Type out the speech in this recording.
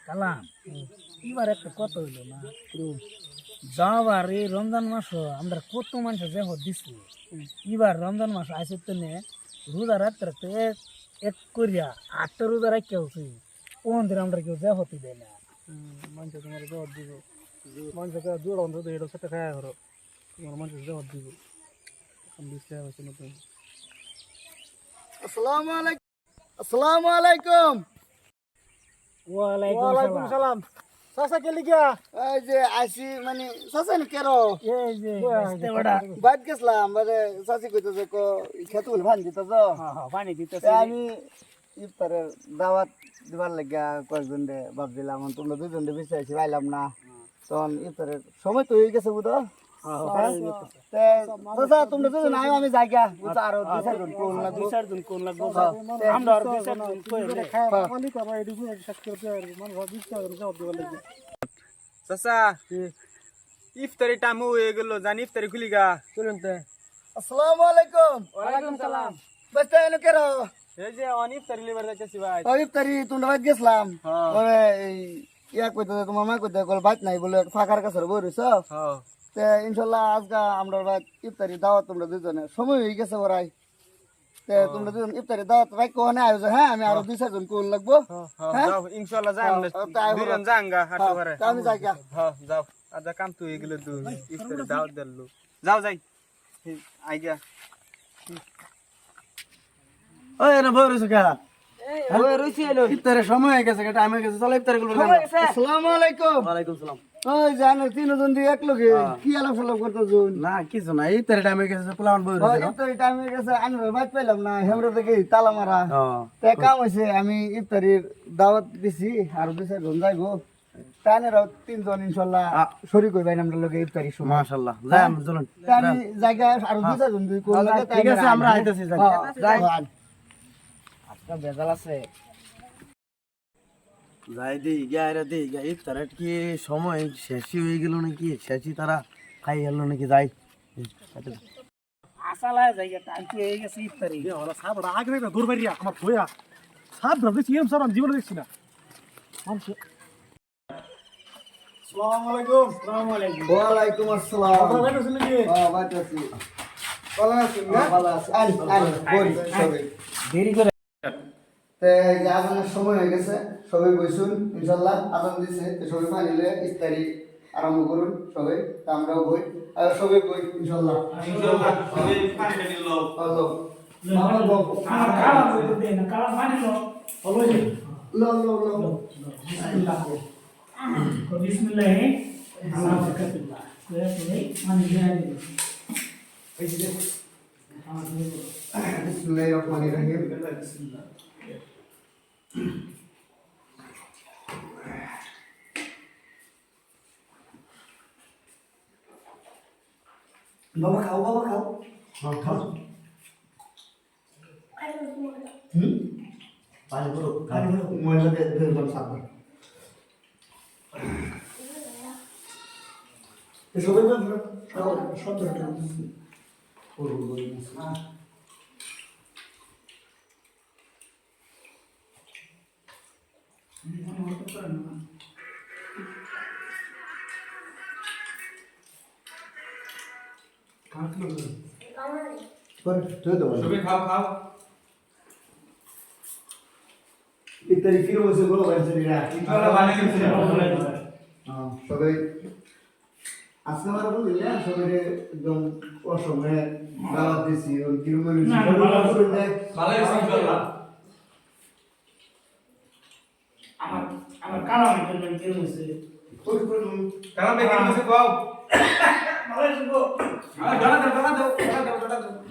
কালাম এবার একটা কথা হইলো না যাবার এই রমজান মাস আমরা কত মানুষের দেহ দিচ্ছি এবার রমজান মাস আসে তো নে রোজা রাত্রে এক করিয়া 8টা রোজা রাখিয়া হচ্ছে কোন দিন আমরা কেউ দেহ হতে দেয় না মানুষের তোমার দেহ দিব মানুষকে জোড় অন্তত এটা সাথে খায়া করো তোমার মানুষের দেহ দিব আসসালামু আলাইকুম। আসসালামু আলাইকুম। ওয়ালাইকুম সালাম চাচা কে লিখা এই যে আসি মানে চাচা কেরো এই যে বড়া বাইট গেছিলাম মানে চাচি কইতেছে কো খেত বলে ভান দিত তো পানি দিতেছে তা আমি ইফতারের দাওয়াত দিবার লাগিয়া কয়েকজন রে ভাবছিলাম তোমরা দুজন রে বিচাইছি পাইলাম না তখন ইফতারের সময় তো হয়ে গেছে বুঝো চাচা তোমরা দুজন আয় আমি যাই গা বুঝছো আরো দুই চারজন কোন লাগবে দুই চারজন কোন লাগবে আমরা আর দুই চারজন কইলে খালি করবা এদিকে শেষ করতে আর মান ভাব বিচার জবাব দিবার লাগবে চাচা ইফতারি টাইম হয়ে গেল জানি ইফতারি খুলি গা চলুন তে আসসালামু আলাইকুম। ওয়ালাইকুম সালাম বাচ্চা এনে কেরো এই যে অন ইফতারি লিবার যাইতেছি ভাই ইফতারি তোমরা বাইট গেছিলাম হ্যাঁ। ওরে এই ইয়া কইতে তোমার মা কইতে কল বাইট নাই বলে ফাঁকার কাছে বইরছ হ্যাঁ তে ইনশাআল্লাহ আজকে আমরা বাইট ইফতারি দাওয়াত তোমরা দুজনে সময় হয়ে গেছে ওরাই তে তোমরা দুজন ইফতারি দাওয়াত রাখো না আয়োজন হ্যাঁ আমি আরো দুই চারজন কোন লাগবো হ্যাঁ যাও ইনশাআল্লাহ যাই আমরা দুইজন যাঙ্গা হাঁটতে পারে তা আমি যাই গা হ্যাঁ যাও আজা কাম তো হয়ে গেল তো ইফতারি দাওয়াত দিলু যাও যাই আই গা ওই না বই রইছ কা ওই রইছি এলো ইফতারের সময় হয়ে গেছে টাইম হয়ে গেছে চলো ইফতারি করব আসসালামু আলাইকুম। ওয়ালাইকুম সালাম ওই জানো তিনজন দিয়ে এক লগে কি আলাপ সালাপ করতেছুন না কিছু না ইফতারি টাইমে গেছে পোলান বই ইফতারি টাইম হয়ে গেছে আমি বাইট পাইলাম না হেমরা থেকে তালা মারা তে কাম হইছে আমি ইফতারির দাওয়াত দিছি আর দুই চারজন যাইবো তানেরাও তিনজন ইনশাআল্লাহ শরীক হইবাই আমরা লগে ইফতারি সময় মাশাআল্লাহ যাই আমরা চলুন আমি জায়গা আর দুই চারজন দুই কোন লাগে ঠিক আছে আমরা আইতাছি যাই যাই আজকে বেজাল আছে যাই দিই গায়ে দিই গাই তারা কি সময় শেষই হয়ে গেল নাকি শেষই তারা খাই গেল নাকি যাই আসালায় জায়গা টাইম কি হয়ে গেছে ইফতারি ওরা সাবড়া আগে না দূর বাইরিয়া আমার ভয়া সাব না দেখছি এরকম সাব আমি জীবনে দেখছি না আসসালামু আলাইকুম। আসসালামু আলাইকুম ওয়ালাইকুম আসসালাম আপনারা বাইরে আছেন নাকি? বাইট আছি ভালো আছেন না ভালো আছি আই বই সবাই দেরি করে তে আজানের সময় হয়ে গেছে সবাই বইসুন ইনশাআল্লাহ আজান দিছে সবাই ফাইনালে ইফতারি আরম্ভ করুন সবাই তা আমরাও বই আর সবাই বই ইনশাআল্লাহ সবাই পানি নিল হ্যালো মামা গো আমার কালা বই দে না কালা মানে লো হলো যে লো লো লো বিসমিল্লাহ তো বিসমিল্লাহ আল্লাহু আকবার করে মানে জানি এই যে বিসমিল্লাহির রহমানির রহিম বিসমিল্লাহ বাবা খাও হ্যাঁ খাও পানি করো ময়লা দিয়ে বের করো সামনে সবাই বন্ধ সতেরোটা সবাই খাও খাও ইত্যাদি কিরো বসে বলো ভাইরা ইনশাআল্লাহ বানিয়ে দিছি সবাই আজকে আমার বলি না সবাই একদম অসময়ে দাওয়াত দিছি ওই কিরো বলি ভালো ইনশাআল্লাহ আমার কালা মানে কি হইছে কালাম দেখি বসে খাও ভালো হইছে গো দাও